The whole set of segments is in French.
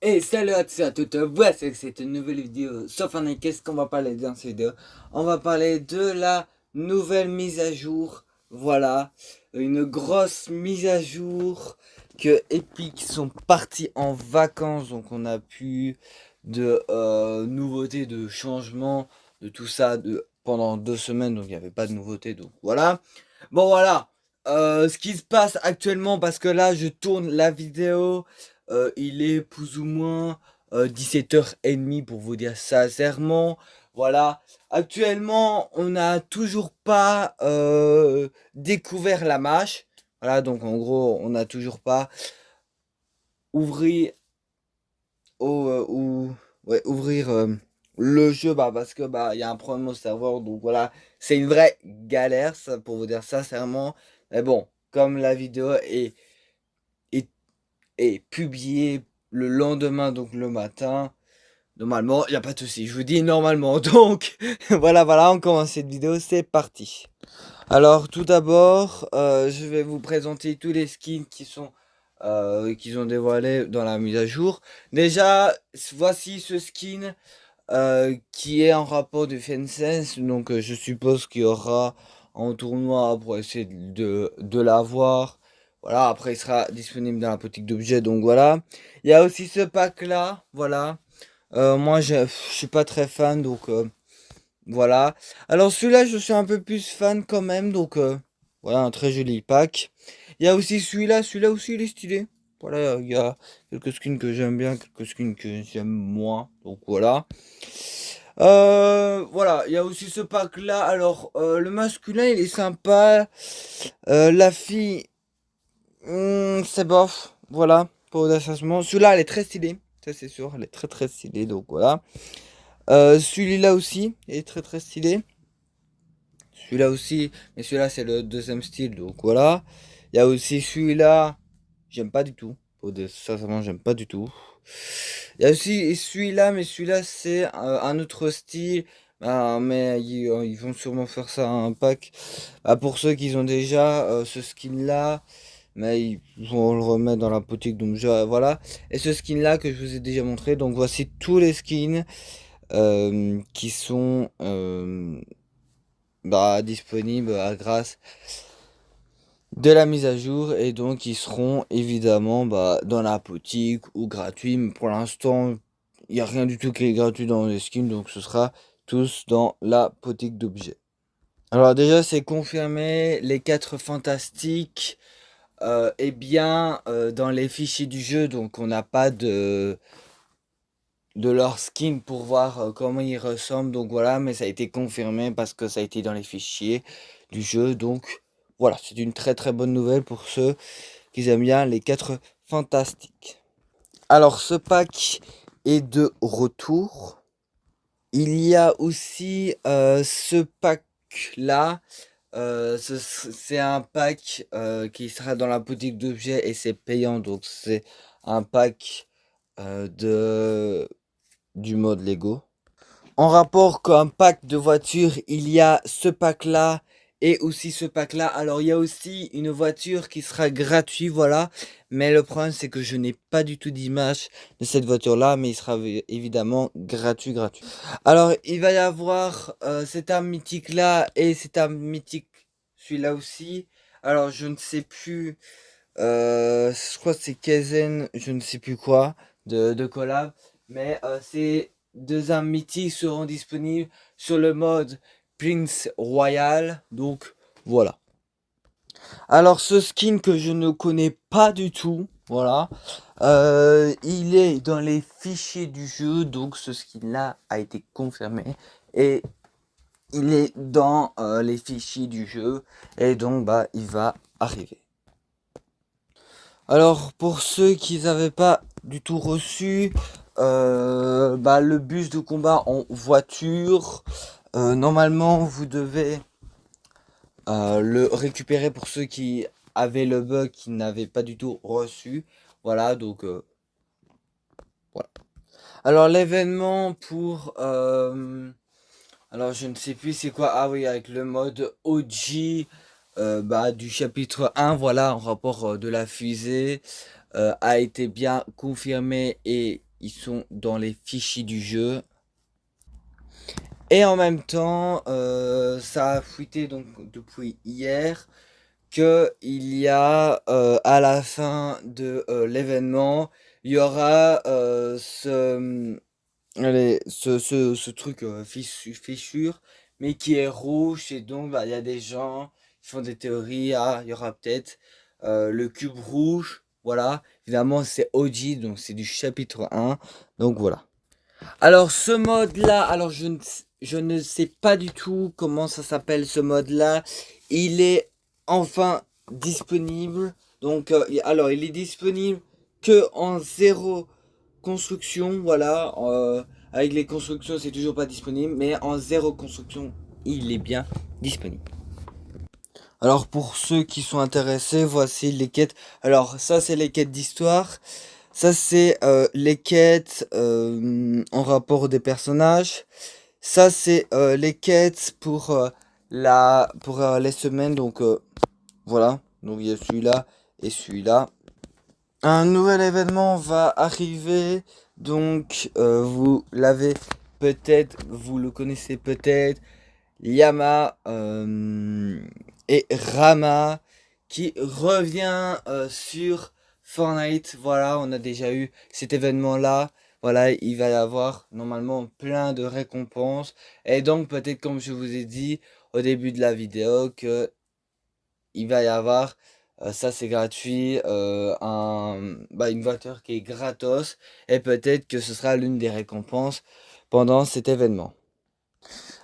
Et salut à tous et à toutes, voici que c'est une nouvelle vidéo. Sauf un qu'est-ce qu'on va parler dans cette vidéo? On va parler de la nouvelle mise à jour. Voilà, une grosse mise à jour que Epic sont partis en vacances, donc on a plus de nouveautés, de changements, de tout ça pendant 2 semaines, donc il n'y avait pas de nouveautés, donc voilà. Bon voilà, ce qui se passe actuellement, parce que là je tourne la vidéo. Il est plus ou moins 17h30 pour vous dire sincèrement. Voilà. Actuellement, on n'a toujours pas découvert la mâche. Voilà, donc en gros, on n'a toujours pas ouvert ouvrir le jeu parce que il y a un problème au serveur. Donc voilà, c'est une vraie galère ça, pour vous dire sincèrement. Mais bon, comme la vidéo est, est publiée le lendemain, donc le matin. Normalement, il n'y a pas de souci. Je vous dis normalement. Donc, voilà, on commence cette vidéo. C'est parti. Alors, tout d'abord, je vais vous présenter tous les skins qu'ils ont dévoilés dans la mise à jour. Déjà, voici ce skin qui est en rapport de Fences. Donc, je suppose qu'il y aura un tournoi pour essayer de l'avoir. Voilà, après, il sera disponible dans la boutique d'objets. Donc, voilà. Il y a aussi ce pack-là. Voilà. Moi, je suis pas très fan, donc voilà. Alors celui-là, je suis un peu plus fan quand même, donc voilà, un très joli pack. Il y a aussi celui-là aussi, il est stylé. Voilà, il y a quelques skins que j'aime bien, quelques skins que j'aime moins, donc voilà. Voilà, il y a aussi ce pack-là. Alors, le masculin, il est sympa. La fille, c'est bof. Voilà, pour l'assassinat. Celui-là, elle est très stylée. Ça, c'est sûr, elle est très très stylée, donc voilà. Celui-là aussi est très très stylé. Celui-là aussi, mais celui-là c'est le deuxième style, donc voilà. Il y a aussi celui-là, j'aime pas du tout. Sincèrement, j'aime pas du tout. Il y a aussi celui-là, mais celui-là c'est un autre style. Mais ils vont sûrement faire ça un pack. Pour ceux qui ont déjà ce skin-là, mais ils vont le remettre dans la boutique, donc voilà. Et ce skin-là que je vous ai déjà montré, donc voici tous les skins qui sont disponibles grâce de la mise à jour, et donc ils seront évidemment dans la boutique ou gratuits, mais pour l'instant il n'y a rien du tout qui est gratuit dans les skins, donc ce sera tous dans la boutique d'objets. Alors déjà c'est confirmé, les 4 fantastiques bien dans les fichiers du jeu, donc on n'a pas de leur skin pour voir comment ils ressemblent, donc voilà, mais ça a été confirmé parce que ça a été dans les fichiers du jeu, donc voilà, c'est une très très bonne nouvelle pour ceux qui aiment bien les 4 fantastiques. Alors ce pack est de retour. Il y a aussi ce pack là. C'est un pack qui sera dans la boutique d'objets et c'est payant, donc c'est un pack de du mode Lego. En rapport comme pack de voiture, il y a ce pack là et aussi ce pack là. Alors il y a aussi une voiture qui sera gratuite, voilà. Mais le problème c'est que je n'ai pas du tout d'image de cette voiture là, mais il sera évidemment gratuit. Alors il va y avoir cette arme mythique là et cette arme mythique celui-là aussi. Alors je ne sais plus, je crois que c'est Kaizen, je ne sais plus quoi, de collab. Mais ces 2 armes mythiques seront disponibles sur le mode Prince Royal. Donc voilà. Alors ce skin que je ne connais pas du tout, voilà. Il est dans les fichiers du jeu, donc ce skin là a été confirmé. Et il est dans les fichiers du jeu. Et donc il va arriver. Alors pour ceux qui n'avaient pas du tout reçu, le bus de combat en voiture, normalement vous devez le récupérer pour ceux qui avaient le bug, qui n'avaient pas du tout reçu. Voilà, donc voilà. Alors l'événement pour... alors je ne sais plus c'est quoi. Ah oui, avec le mode OG du chapitre 1, voilà, en rapport de la fusée, a été bien confirmé et ils sont dans les fichiers du jeu. Et en même temps, ça a fuité donc depuis hier que il y a à la fin de l'événement, il y aura ce truc fissure, mais qui est rouge et donc bah, il y a des gens qui font des théories. Ah, il y aura peut-être le cube rouge. Voilà, évidemment c'est OG, donc c'est du chapitre 1. Donc voilà. Alors ce mode-là, alors je ne sais pas du tout comment ça s'appelle ce mode-là. Il est enfin disponible. Donc alors il est disponible que en zéro construction, voilà. Avec les constructions c'est toujours pas disponible, mais en zéro construction il est bien disponible. Alors pour ceux qui sont intéressés, voici les quêtes. Alors ça c'est les quêtes d'histoire. Ça c'est les quêtes en rapport des personnages. Ça c'est les quêtes pour les semaines. Donc voilà. Donc il y a celui-là et celui-là. Un nouvel événement va arriver. Donc vous l'avez peut-être, vous le connaissez peut-être. Yama et Rama qui revient sur Fortnite. Voilà, on a déjà eu cet événement-là. Voilà, il va y avoir normalement plein de récompenses. Et donc peut-être comme je vous ai dit au début de la vidéo que il va y avoir, ça c'est gratuit, une voiture qui est gratos. Et peut-être que ce sera l'une des récompenses pendant cet événement.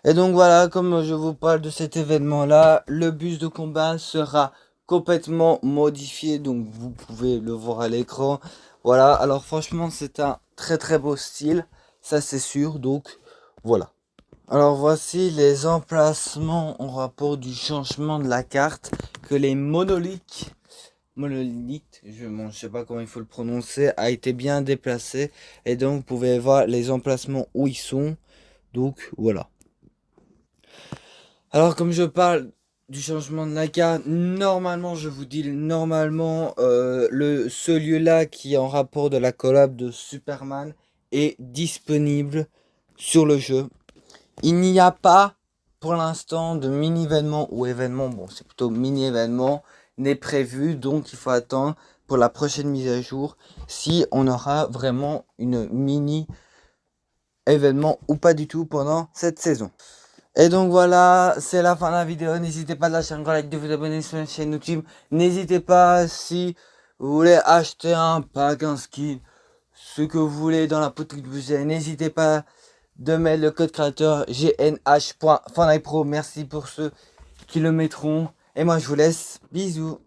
Et donc voilà, comme je vous parle de cet événement-là, le bus de combat sera complètement modifié, donc vous pouvez le voir à l'écran. Voilà, alors franchement c'est un très très beau style, ça c'est sûr, donc voilà. Alors voici les emplacements en rapport du changement de la carte que les monolithes, je sais pas comment il faut le prononcer, a été bien déplacé. Et donc vous pouvez voir les emplacements où ils sont, donc voilà. Alors comme je parle du changement de la carte, normalement je vous dis normalement ce lieu-là qui est en rapport de la collab de Superman est disponible sur le jeu. Il n'y a pas pour l'instant de mini-événement ou événement, bon c'est plutôt mini-événement, n'est prévu, donc il faut attendre pour la prochaine mise à jour si on aura vraiment une mini-événement ou pas du tout pendant cette saison. Et donc voilà, c'est la fin de la vidéo. N'hésitez pas à lâcher un gros like, de vous abonner sur la chaîne YouTube. N'hésitez pas si vous voulez acheter un pack, un skin, ce que vous voulez dans la boutique vous avez. N'hésitez pas de mettre le code créateur gnh.fortnitepro. Merci pour ceux qui le mettront. Et moi je vous laisse. Bisous.